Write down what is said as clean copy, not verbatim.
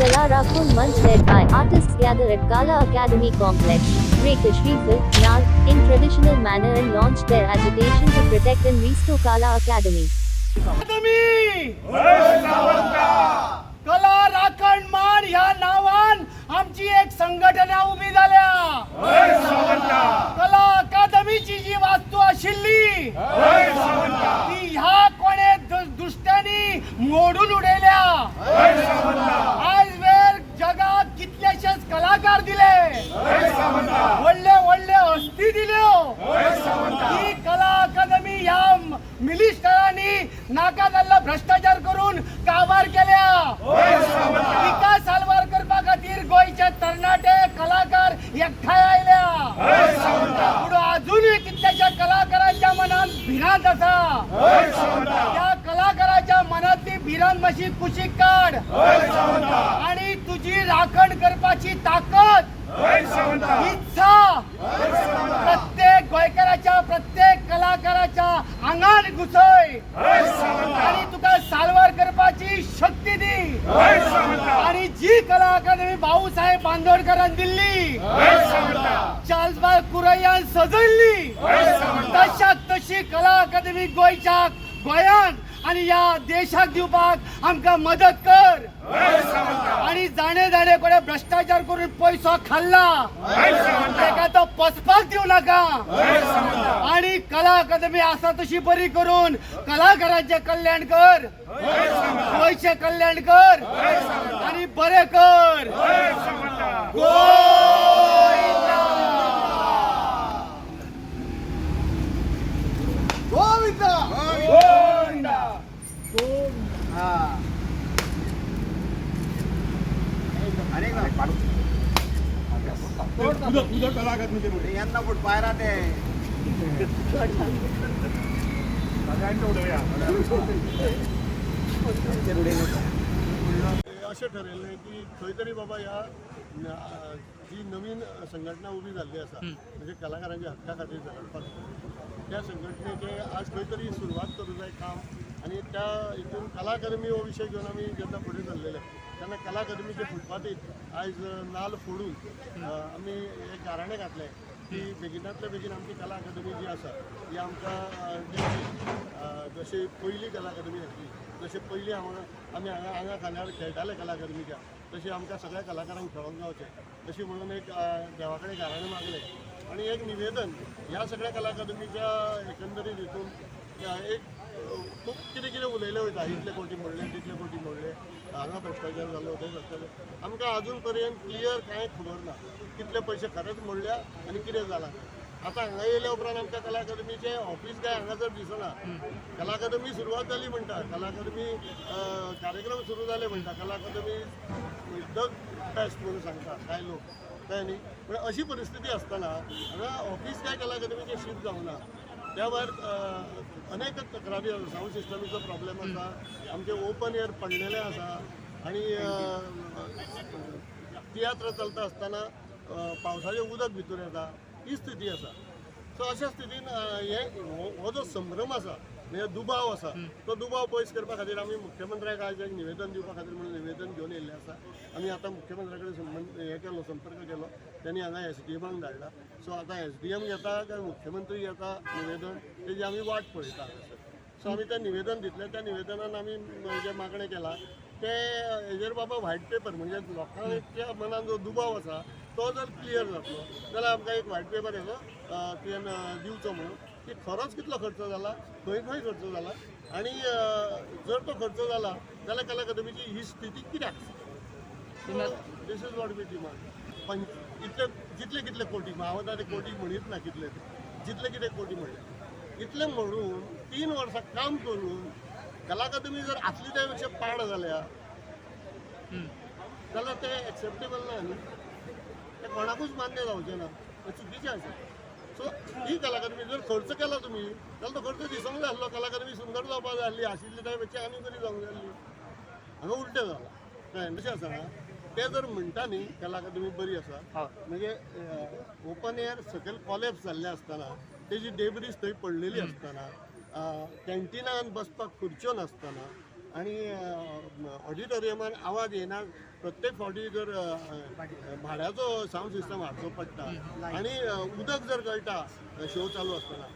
Kala Rakun month led by artists gather at Kala Academy complex, break a shrieful, nag, in traditional manner and launched their agitation to protect and restore Kala Academy. कला राखण मान ह्या नावान आमची एक संघटना उभी झाल्या. कला अकादमीची जी वास्तू आशिल्ली ती ह्या कोणे दुष्टांनी मोडून उडयल्या. आज वेळ जगात कितलेशेच कलाकार दिले, व्हडले व्हडले हस्ती दिल्यो. ही कला अकादमी ह्या मिनिस्टरांनी नाका जाल्लो भ्रष्टाचार करून कारभार केल्या. विकास सालवार करपा खातीर गोंयचे तरणाटे कलाकार एकठांय आयल्या. पूण अजूनय कितल्याशा कलाकारांच्या मनात भिरांत आसा. त्या कलाकाराच्या मनातली भिरांत मातशी कुशीक काड आणि तुझी राखण करपाची ताकद, इच्छा प्रत्येक गोंयकाराच्या, प्रत्येक कलाकाराच्या आंगान घुसय आणि तुका सालवार करपाची शक्ती दी. आणि जी कला अकादमी भाऊसाहेब बांदोडकरान दिल्ली, चार्ल्स कुरैयान सजयल्ली, तशाक तशी कला अकादमी गोंयात आणि या देशाक दिवपाक आमकां मदत कर. आणि जाणे जाणे कोणे भ्रष्टाचार करून पैसो खाल्ला तेका तो पसपाक दिवं नाका. आणि कला अकादमी आसा तशी बरी करून कलाकारांचे कल्याण कर, गोंयचे कल्याण कर आणि बरे कर. गोविंदा गोविंदा यांना फुट पायरा ते अशें ठरयल्लें की खंय तरी बाबा ह्या जी नवीन संघटना उभी जाल्ली आसा म्हणजे कलाकारांच्या हक्का खातीर झगडपाक, त्या संघटनेचे आज खंय तरी सुरवात करूं जाय काम. आणि त्या हितून कला अकादमी हो विशय घेवन आमी जेन्ना फुडें सरलेले तेन्ना कला अकादमीचे फुटपाथीक आयज नाल्ल फोडून आमी एक गाराणें घातलें की बेगिनांतल्या बेगीन आमची कला अकादमी जी आसा ही आमकां जशी पयली कला अकादमी आसली, जशें पयलीं आमी हांगा खांद्यार खेळटाले कला अकादमीच्या, तशी आमकां सगळ्या कलाकारांक खेळोंक गावचें अशी म्हणून एक देवा कडेन गाराणें मागलें. आणि एक निवेदन ह्या सगळ्या कला अकादमीच्या एकंदरीत हितून एक खूब कितें कितें उलयलें वयता. इतले कोटी मोडले, तितले कोटी मोडले, हांगा भ्रश्टाचार जालो, थंय भ्रश्टाचार. आमकां अजून पर्यंत क्लियर कांय खबर ना कितले पयशे खरेंच मोडल्या आनी कितें जालां. आतां हांगा येयल्या उपरांत आमकां कला अकादमीचें ऑफीस काय हांगा जर दिसना. कला अकादमी सुरवात जाली म्हणटा, कला अकादमी कार्यक्रम सुरू जाले म्हणटा, कला अकादमी द बेस्ट म्हणून सांगता कांय लोक, कळ्ळें न्ही. पूण अशी परिस्थिती आसतना हांगा ऑफीस काय कला अकादमीचें शिफ्ट जावना. त्या भायर अनेक तक्रारी आसा. साऊंड सिस्टमीचो प्रॉब्लेम आसा, आमचे ओपन एअर पडलेले आसा आणि तियात्र चलता आसतना पावसाचें उदक भितर येता, ही स्थिती आसा. सो अशा स्थितीन हो जो संभ्रम आसा म्हणजे दुबाव आसा तो दुबाव पयस करपा खातीर आमी मुख्यमंत्र्याक आज एक निवेदन दिवपा खातीर म्हणून निवेदन घेवन येयल्ले आसा. आमी आतां मुख्यमंत्र्या कडेन संपर्क केलो, त्यांनी हांगा SDMाक धाडला. सो आतां SDM घेता काय मुख्यमंत्री घेता निवेदन तेजी आमी वाट पळयता. सो आमी तें निवेदन दितलें. त्या निवेदनान आमी जे मागणें केलां ते हेजेर बाबा व्हायट पेपर म्हणजे लोकांच्या मनान जो दुबाव आसा तो जर क्लियर जातलो जाल्यार आमकां एक व्हायट पेपर हेजो तुवें दिवचो म्हणून की खरोच कितलो खर्च जाला, खंय खंय खर्च जाला आणि जर तो खर्च जाला जाल्यार कला अकादमीची ही स्थिती कित्याक. This is what we demand. इतले जितले कितले कोटी, हांव आतां ते कोटी म्हणीत ना कितले, जितले कितें कोटी म्हणले इतले म्हणून 3 वर्सां काम करून कला अकादमी जर आसली त्या पेक्षा पाड जाल्या जाल्यार ते एक्सेप्टेबल ना न्ही. ते कोणाकूच मान्य जावचें ना, ते चुकीचें आसा. सो ही कला अकादमी जर खर्च केला तुमी जाल्यार तो खर्च दिसूंक जाय आसलो. कला अकादमी सुंदर जावपाक जाय आसली, आशिल्ली त्या पेक्षा आनी बरी जावंक जाय आसली. हांगा उलटें जालां. कळ्ळें तशें आसा. ते जर म्हणटा न्ही कला अकादमी बरी आसा म्हणजे ओपन एअर सकयल कॉलेप्स जाल्लें आसतना तेजी डेब्रीज थंय पडलेली आसतना, कॅन्टिनान बसपाक खुर्च्यो नासतना आणि ऑडिटोरियमान आवाज येना प्रत्येक फावटी जर भाड्याचो साऊंड सिस्टम हाडचो पडटा आणि उदक जर गळटा शो चालू आसतना